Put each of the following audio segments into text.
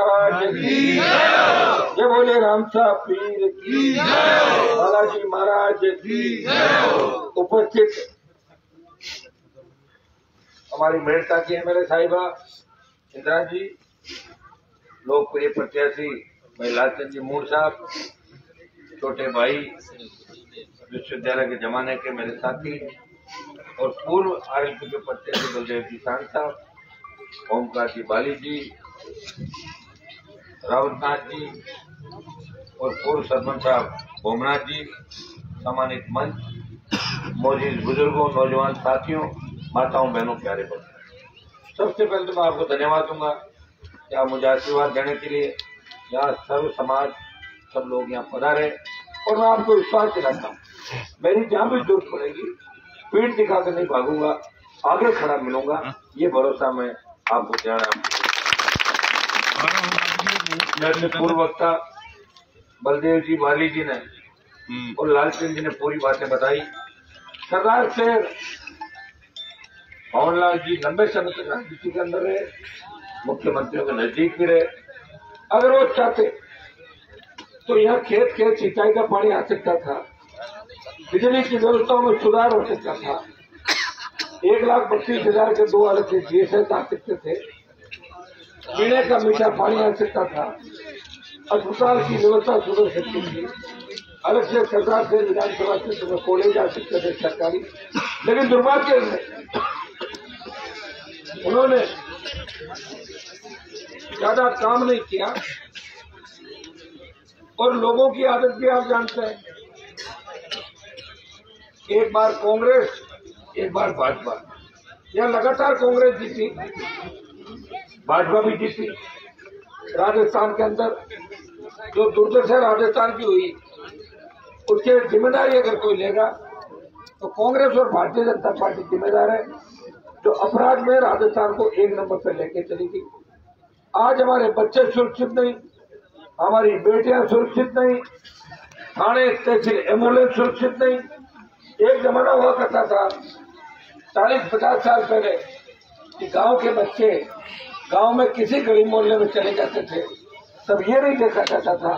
महाराज की, जय बोले राम साहब पीर की, बालाजी महाराज की। उपस्थित हमारी मेड़ता की एमएलए साहिबा इंदिरा जी, लोकप्रिय प्रत्याशी भाई लालचंद जी मूर साहब, छोटे भाई विश्वविद्यालय के जमाने के मेरे साथी और पूर्व आरएलपी के प्रत्याशी बलदेव जी सांड साहब, ओमकार जी बाली जी, रावतनाथ जी और पूर्व सरपंच साहब भोमनाथ जी, सम्मानित मंच, मौजूद बुजुर्गों, नौजवान साथियों, माताओं, बहनों, प्यारे बच्चों, सबसे पहले तो मैं आपको धन्यवाद दूंगा कि आप मुझे आशीर्वाद देने के लिए यहाँ सर्व समाज सब लोग यहाँ पधारे और मैं आपको विश्वास दिलाता हूँ मेरी जहाँ भी जरूरत पड़ेगी पीठ दिखाकर नहीं भागूंगा, आगे खड़ा मिलूंगा, ये भरोसा मैं आपको दे रहा हूँ। मेरे पूर्व वक्ता बलदेव जी बाली जी ने और लालचंद जी ने पूरी बातें बताई। सरदार से पवनलाल जी लंबे समय तक राजनीति के अंदर रहे, मुख्यमंत्रियों के नजदीक भी रहे। अगर वो चाहते तो यहाँ खेत खेत सिंचाई का पानी आ सकता था, बिजली की व्यवस्थाओं में सुधार हो सकता था, 1,32,000 के 2 अलग से जीएसएस आ सकते थे, पीने का मीठा पानी आ सकता था, अस्पताल की व्यवस्था सुधर सकती थी, अलग से सरकार से विधानसभा क्षेत्र में कॉलेज आ सकते थे सरकारी। लेकिन दुर्भाग्य से उन्होंने ज्यादा काम नहीं किया और लोगों की आदत भी आप जानते हैं, एक बार कांग्रेस एक बार भाजपा, या लगातार कांग्रेस जीती, भाजपा भी जीती। राजस्थान के अंदर जो दुर्दशा राजस्थान की हुई उसके जिम्मेदारी अगर कोई लेगा तो कांग्रेस और भारतीय जनता पार्टी जिम्मेदार है, जो अपराध में राजस्थान को 1 नंबर पर लेके चली गई। आज हमारे बच्चे सुरक्षित नहीं, हमारी बेटियां सुरक्षित नहीं, थाने तहसील एम्बुलेंस सुरक्षित नहीं। एक जमाना हुआ करता था 40-50 साल पहले कि गांव के बच्चे गांव में किसी गली मोहल्ले में चले जाते थे, तब ये नहीं देखा जाता था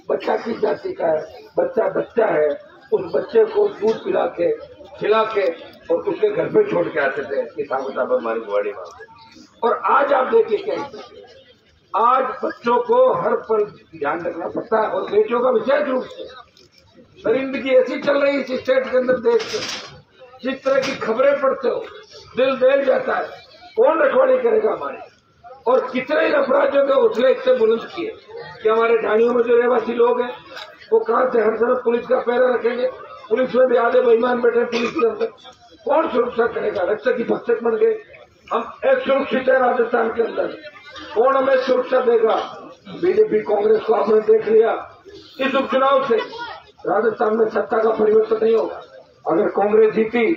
बच्चा किस जाति का है, बच्चा बच्चा है, उस बच्चे को दूध पिला के खिला के और उसके घर पे छोड़ के आते थे कि साहब हमारी गुवाड़ी मांग। और आज आप देखिए क्या, आज बच्चों को हर पल ध्यान रखना पड़ता है और बेटियों का विशेष रूप से दरिंदगी ऐसी चल रही है इस स्टेट के अंदर, देश के जिस तरह की खबरें पढ़ते हो दिल दहल जाता है। कौन रखवाली करेगा हमारे, और कितने अपराधियों के हौसले इतने बुलंद किए कि हमारे ढाणियों में जो रहवासी लोग हैं वो कहां से हर तरफ पुलिस का पहरा रखेंगे। पुलिस में भी आधे बेईमान बैठे पुलिस के अंदर, कौन सुरक्षा करेगा? रक्षक की भक्षक बन गए हम, असुरक्षित है राजस्थान के अंदर, कौन हमें सुरक्षा देगा? बीजेपी कांग्रेस को आपने देख लिया, इस उपचुनाव से राजस्थान में सत्ता का परिवर्तन नहीं होगा। अगर कांग्रेस जीती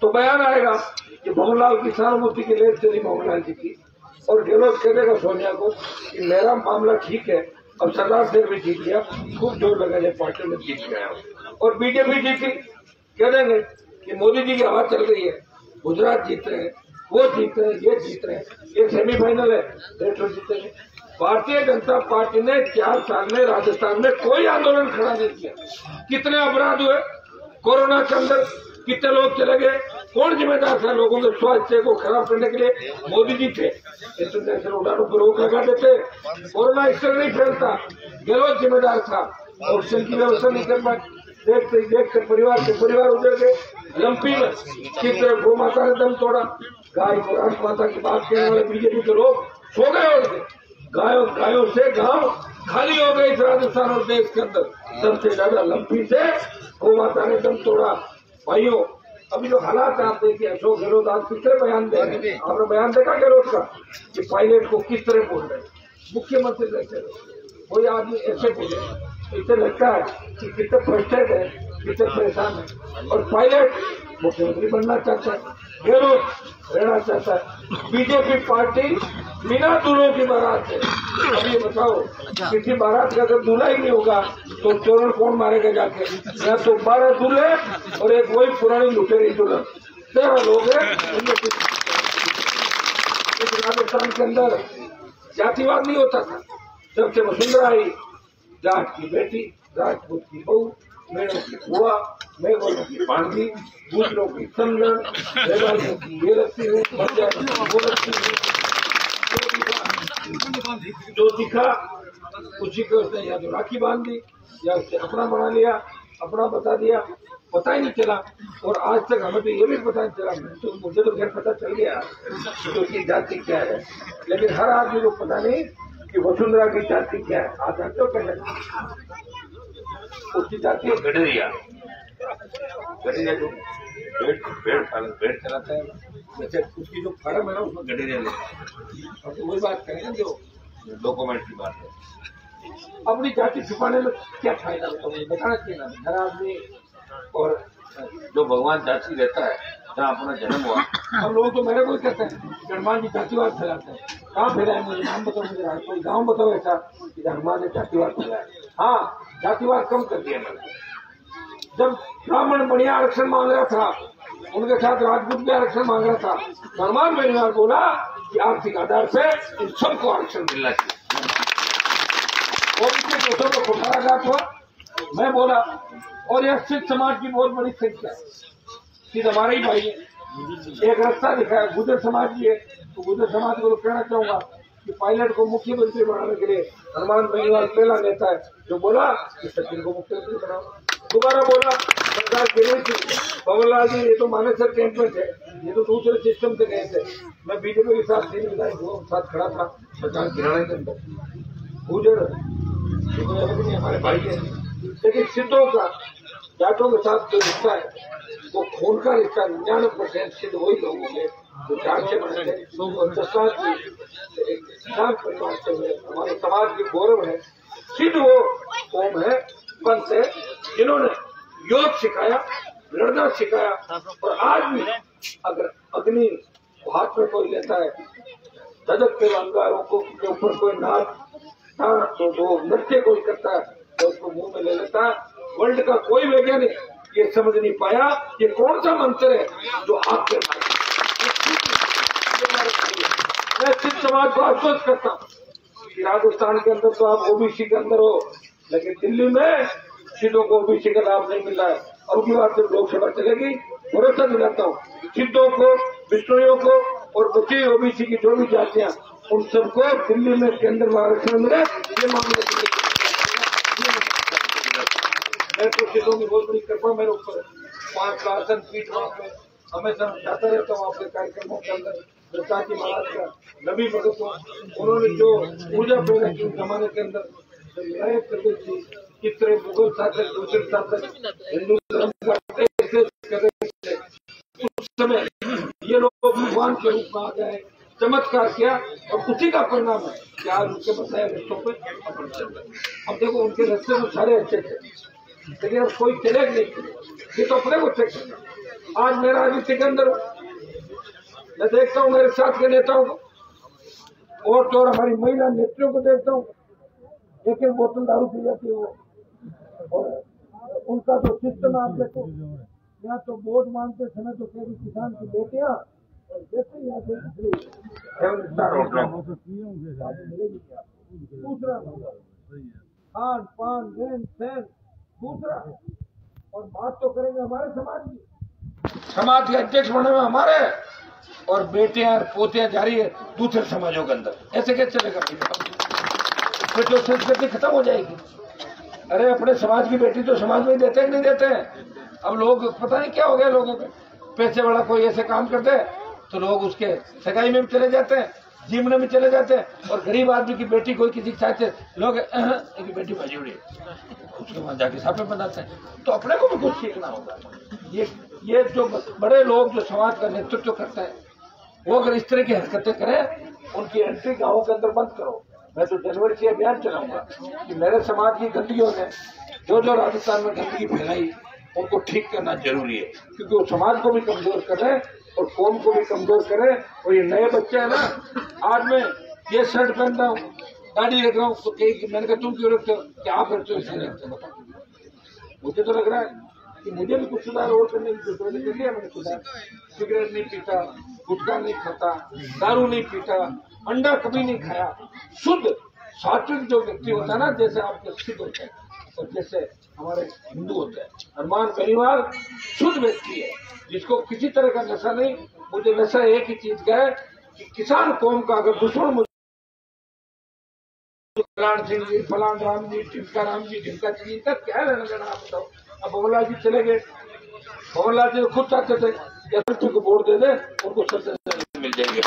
तो बयान आएगा कि भवनलाल की सहानुभूति की लेख चली भवनलाल जी की, और गहलोत कह देगा सोनिया को कि मेरा मामला ठीक है, अब सरदार से भी जीत गया, खूब जोर लगाने पार्टी में जीत गया। और बीजेपी जीती कह देंगे कि मोदी जी की हवा चल रही है, गुजरात जीत रहे हैं, वो जीत रहे हैं, ये जीत रहे हैं, ये सेमीफाइनल है, देश जीतेंगे। भारतीय जनता पार्टी ने 4 साल में राजस्थान में कोई आंदोलन खड़ा नहीं किया। कितने अपराध हुए कोरोना के अंदर, कितने लोग चले गए, कौन जिम्मेदार था? लोगों के स्वास्थ्य को खराब करने के लिए मोदी जी थे। इंटरनेशनल उड़ानों पर रोक लगा देते, कोरोना इस तरह नहीं फैलता, गहलोत जिम्मेदार था, ऑक्सीजन की व्यवस्था नहीं कर पाए, देखते ही देखते परिवार के परिवार उजड़ गए। लंपी में किस तरह गौ माता ने दम तोड़ा, गाय को राज माता की बात कहने वाले बीजेपी के लोग सो गए उनके, गायों से गांव खाली हो गए इस राजस्थान और देश के अंदर। सबसे ज्यादा लंपी से गौ माता ने दम तोड़ा। भाइयों, अभी जो हालात आप देखिए, अशोक गहलोत आज किस तरह बयान दे रहे हैं, आपने बयान देखा गहलोत का कि पायलट को किस तरह बोल रहे हैं, मुख्यमंत्री रहते कोई आदमी ऐसे बोले, इसे लगता है कि कितने फ्रस्ट्रेट है, कितने परेशान है। और पायलट मुख्यमंत्री बनना चाहता है, गहलोत रहना चाहता है। बीजेपी पार्टी बिना दूल्हों की बारात है। अब ये बताओ, किसी बारात का अगर दूल्हा ही नहीं होगा तो तोरण कौन मारेगा जाके? या तो 12 दूल्हे और एक वही पुरानी लुटेरी दुल्हन, 13 लोग हैं। इस राजस्थान के अंदर जातिवाद नहीं होता था। जब से वसुंधरा आई, जाट की बेटी, राजपूत की बहू, मेढ़ों की बुआ, मेघोलों की पांडी, गुजरों की समझन, रेवाड़ियों की ये रखती हूँ, मर्यादा की वो रखती हूँ। जो दिखा उसी को उसने या तो राखी बांध दी या उससे अपना बना लिया, अपना बता दिया, पता ही नहीं चला। और आज तक हमें तो ये भी पता नहीं चला, तो मुझे तो खैर पता चल गया कि उसकी जाति क्या है, लेकिन हर आदमी को पता नहीं कि वसुंधरा की जाति क्या है। आप जानते हो क्या? उसकी जाति है गडरिया। गडरिया जो पेड़ चलाता है, वैसे उसकी जो फार्म है ना उसमें गडरिया लेता है। और तो वही बात करेंगे जो डॉक्यूमेंट की बात है। अपनी जाति छुपाने में क्या फायदा होता है, बताना चाहिए ना। हर आदमी और जो भगवान जाति रहता है जहाँ अपना जन्म हुआ, अब लोग तो मेरे को ही कहते हैं कि हनुमान जी जातिवाद फैलाते हैं। कहाँ फैलाए? मुझे नाम बताओ, मुझे कोई गाँव बताओ ऐसा कि हनुमान ने जातिवाद फैलाया। हाँ, जातिवाद कम कर दिया मैंने। जब ब्राह्मण बढ़िया आरक्षण मांग रहा था, उनके साथ राजपूत भी आरक्षण मांग रहा था, हनुमान बेनीवाल बोला कि आर्थिक आधार से इन सबको आरक्षण मिलना चाहिए। ओबीसी दोषों को कुठाराघात हुआ, मैं बोला। और यह सिख समाज की बहुत बड़ी संख्या है। सिख हमारे ही भाई है। एक रास्ता दिखाया, गुजर समाज भी है, तो गुजर समाज को कहना चाहूंगा कि पायलट को मुख्यमंत्री बनाने के लिए हनुमान बेनीवाल पहला नेता है जो बोला कि सचिन को मुख्यमंत्री बनाओ। दोबारा बोला सरकार गिरी थी, बबरलाल जी ये तो मानेसर कैंप में थे, ये तो दूसरे सिस्टम से गए थे। मैं बीजेपी के साथ 3 विधायकों के साथ खड़ा था सरकार गिराने के अंदर। गुजर हमारे भाई है, लेकिन सिद्धों का जाटों के साथ जो रिश्ता है वो खून का रिश्ता। 99% सिद्ध वही लोग होंगे जो जाट से बने थे। किसान परिवार से हुए, हमारे समाज के गौरव है। सिद्ध वो कौम है, पंथ है जिन्होंने योग सिखाया, लड़ना सिखाया। और आज भी अगर अग्नि हाथ में कोई लेता है, धधकते अंगारों को के ऊपर कोई नाच तो नृत्य कोई करता है तो उसको मुंह में ले लेता है। वर्ल्ड का कोई वैज्ञानिक ये समझ नहीं पाया ये कौन सा मंत्र है जो आपके मैं सिख समाज को आश्वस्त करता हूँ कि राजस्थान के अंदर तो आप ओबीसी के अंदर हो, लेकिन दिल्ली में सिद्धों को ओबीसी का लाभ नहीं मिल रहा है। और उनकी बात जब लोकसभा चलेगी भरोसा दिलाता हूँ सिद्धों को, विष्णुओं को और बची ओबीसी की जो भी जातियां उन सबको दिल्ली में केंद्र में आरक्षण मिले, ये मामले मैं तो सिद्धों की बहुत बड़ी कृपा मेरे ऊपर। 5 का आसन पीठ वहाँ पे हमेशा जाता रहता हूँ आपके कार्यक्रमों के अंदर। दत्ताजी महाराज का नबी भगत हूँ, उन्होंने जो पूजा पैदा की जमाने के अंदर लड़ाई कर रही थी, कितने मुगल शासक दूसरे शासक हिंदू धर्म का कर रहे थे, उस समय ये लोग भगवान के रूप में आ गए, चमत्कार किया। और उसी का परिणाम है कि आज उनके बताए रस्तों पे अपन चल रहे। अब देखो उनके रास्ते में सारे अच्छे थे, लेकिन अब कोई चले नहीं, ये तो अपने को चेक करना। आज मेरा राजनीति के अंदर मैं देखता हूँ मेरे साथ के नेताओं को और तो हमारी महिला नेत्रियों को देखता हूँ, एक बोतल दारू पी जाती है वो। और उनका तो सिस्टम आप देखो, या तो वोट मांगते समय तो कई किसान की बेटियां और जैसे यहाँ से दूसरा खान पान रहन सहन दूसरा। और बात तो करेंगे हमारे समाज की, समाज के अध्यक्ष बने हुए हमारे और बेटियां पोतियां जा रही है दूसरे समाजों के अंदर। ऐसे कैसे चलेगा? फिर तो संस्कृति खत्म हो जाएगी। अरे अपने समाज की बेटी तो समाज में देते हैं नहीं देते हैं। अब लोग पता नहीं क्या हो गया लोगों के, पैसे वाला कोई ऐसे काम कर दे तो लोग उसके सगाई में भी चले जाते हैं, जीवन में चले जाते हैं। और गरीब आदमी की बेटी कोई किसी चाहते लोग एक बेटी बाजी उड़ी उसके वहां जाके साफे बनाते हैं। तो अपने को भी कुछ सीखना होगा। ये जो बड़े लोग जो समाज का नेतृत्व करते हैं वो अगर इस तरह की हरकतें करें, उनकी एंट्री गाँव के अंदर बंद करो। मैं तो जनवरी से अभियान चलाऊंगा कि मेरे समाज की गंदगियों ने जो राजस्थान में गंदगी फैलाई उनको ठीक करना जरूरी है, क्योंकि वो समाज को भी कमजोर करे और कौम को भी कमजोर करे। और ये नए बच्चे है ना, आज मैं ये शर्ट पहनता हूँ, दाढ़ी रख रहा हूँ, तो मैंने कहा तुम क्यों रखते हो? क्या आप रखते हो? इसलिए रखते हो। बताओ, मुझे तो लग रहा है कि मुझे भी कुछ सुधार और करने की जरूरत है। मैंने सुधार, सिगरेट नहीं पीता, गुटखा नहीं खाता, दारू नहीं पीता, अंडा कभी नहीं खाया, शुद्ध सात्विक जो व्यक्ति होता है ना, जैसे आपके सिद्ध होते हैं और जैसे हमारे हिंदू होते हैं। हनुमान बेनीवाल शुद्ध व्यक्ति है, जिसको किसी तरह का नशा नहीं। मुझे नशा एक ही चीज का है कि किसान कौम का अगर दुश्मन फलान सिंह जी, फलान राम जी, टिमका राम जी, टिमका जी का क्या लेना देना आप बताओ। अब भवनलाल जी चले गए, भवनलाल जी खुद चाहते थे कि को वोट दे दे, उनको सबसे मिल जाएंगे।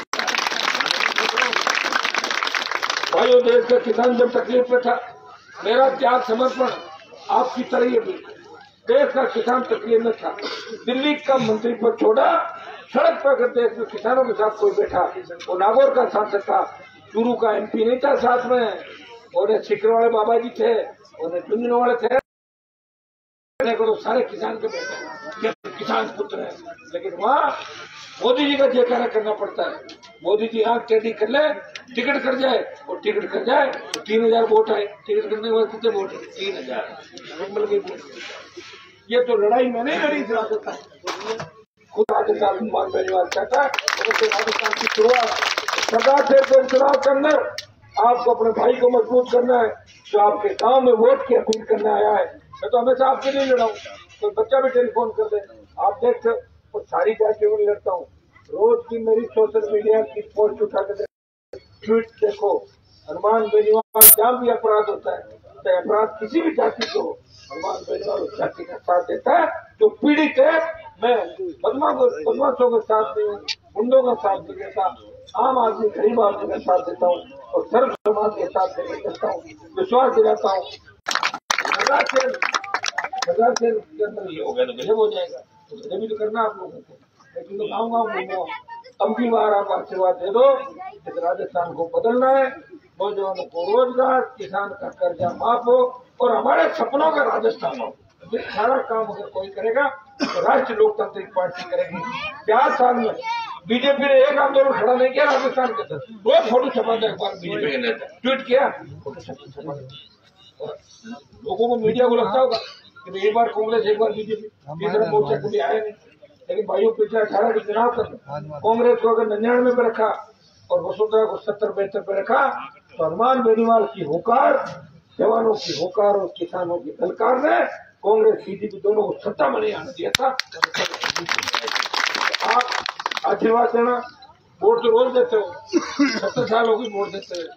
भाइयों, देश का किसान जब तकलीफ में था, मेरा त्याग समर्पण आपकी तरह ही बिल्कुल। देश का किसान तकलीफ में था, दिल्ली का मंत्री पद छोड़ा, सड़क पर अगर देश में किसानों के साथ कोई बैठा, वो नागौर का सांसद था, चूरू का MP नहीं था साथ में, और सिकर वाले बाबा जी थे, और झुंझुनू वाले थे, तो सारे किसान के बैठे, किसान पुत्र है। लेकिन वहाँ मोदी जी का जयकारा करना पड़ता है। मोदी जी आंख टेढ़ी कर ले, टिकट कर जाए, और टिकट कर जाए तो 3000 वोट आए। टिकट करने के बाद कितने वोट? 3000। ये तो लड़ाई मैंने लड़ी थी राजस्थान, खुद राजस्थान हनुमान बेनीवाल चाहता है। राजस्थान की शुरुआत सरकार से चुनाव के अंदर आपको अपने भाई को मजबूत करना है, जो आपके गांव में वोट की अपील करने आया है। मैं तो हमेशा आपके लिए लड़ा हूँ, कोई बच्चा भी टेलीफोन कर दे, आप देखते और सारी जातियों में लड़ता हूँ। रोज की मेरी सोशल मीडिया की पोस्ट उठा कर ट्वीट देखो, हनुमान बेनीवाल जहाँ भी अपराध होता है, चाहे अपराध किसी भी जाति को, हनुमान बेनीवाल उस जाति का साथ देता है जो पीड़ित है। मैं बदमाशों का साथ नहीं हूँ, गुंडों का साथ नहीं देता, आम आदमी गरीब आदमी का साथ देता हूँ, और सर्व समाज के साथ देकर करता हूँ, विश्वास दिलाता हूँ। सरकार से के अंदर ये हो गया तो गजब हो जाएगा, तो गजब भी तो करना आप लोगों को। लेकिन तो गाँव घूमो, अब की बार आप आशीर्वाद दे दो, इस राजस्थान को बदलना है, नौजवानों को रोजगार, किसान का कर्जा माफ हो, और हमारे सपनों का राजस्थान हो। ये सारा काम अगर कोई करेगा तो राष्ट्रीय लोकतांत्रिक पार्टी करेगी। 4 साल में बीजेपी ने एक आंदोलन खड़ा नहीं किया राजस्थान के अंदर, रोज फोटो छपा था, एक बार बीजेपी ने ट्वीट किया, फोटो छपा। लोगों को, मीडिया को लगता होगा कि एक बार कांग्रेस, एक बार बीजेपी, तीसरा मोर्चा कभी आया नहीं। लेकिन भाइयों, पिछले 18 के चुनाव तक कांग्रेस को अगर 99 पे रखा और वसुंधरा को 70-72 पे रखा, तो हनुमान बेनीवाल की होकार, जवानों की होकार और किसानों की ललकार ने कांग्रेस बीजेपी दोनों को सत्ता में नहीं आने दिया था। आप आशीर्वाद देना, वोट तो रोज देते हो, 70 साल होगी वोट देते हुए,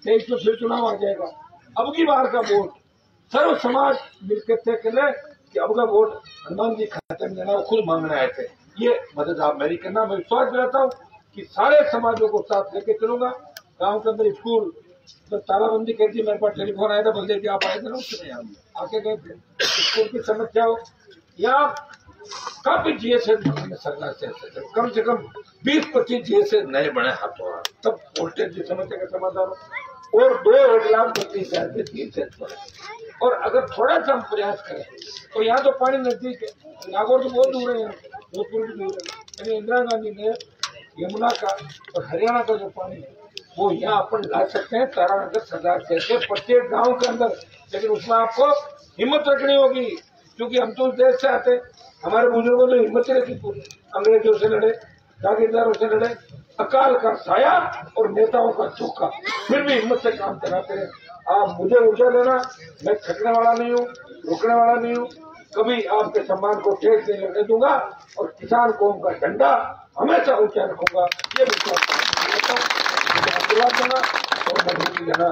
23 में फिर चुनाव आ जाएगा। अब की बार का वोट सर्व समाज मिलकर तय कर ले कि अब का वोट हनुमान जी खाते में देना, वो खुद मांगने आए थे। ये मदद आप मेरी करना। मैं विश्वास दिलाता हूँ कि सारे समाजों को साथ लेके चलूंगा। गांव के अंदर स्कूल जब तालाबंदी कर दी, मेरे पास टेलीफोन आया था, बलदेव जी आप आए थे ना, उससे आके गए थे। स्कूल की समस्या हो या काफी GSS सरकार से कम 20-25 GSS नए बने हाथों हाथ, तब वोल्टेज की समस्या का समाधान हो। और 2,32,000 के GSS बने। और अगर थोड़ा सा हम प्रयास करें तो यहाँ तो पानी नजदीक है, नागौर तो बहुत दूर है, जोधपुर भी दूर है, यानी इंदिरा गांधी ने यमुना का और हरियाणा का जो पानी है वो यहाँ अपन ला सकते हैं तारानगर, सरदार के प्रत्येक गांव के अंदर। लेकिन उसमें आपको हिम्मत रखनी होगी, क्योंकि हम तो उस देश से आते, हमारे बुजुर्गों ने हिम्मत रखी पूरी, अंग्रेजों से लड़े, जागीरदारों से लड़े, अकाल का साया और नेताओं का धोखा, फिर भी हिम्मत से काम कराते हैं। आप मुझे ऊर्जा देना, मैं थकने वाला नहीं हूँ, रुकने वाला नहीं हूँ, कभी आपके सम्मान को ठेस नहीं लगने दूंगा, और किसान कौम का झंडा हमेशा ऊंचा रखूंगा। ये विश्वास आशीर्वाद देना और मजबूती देना।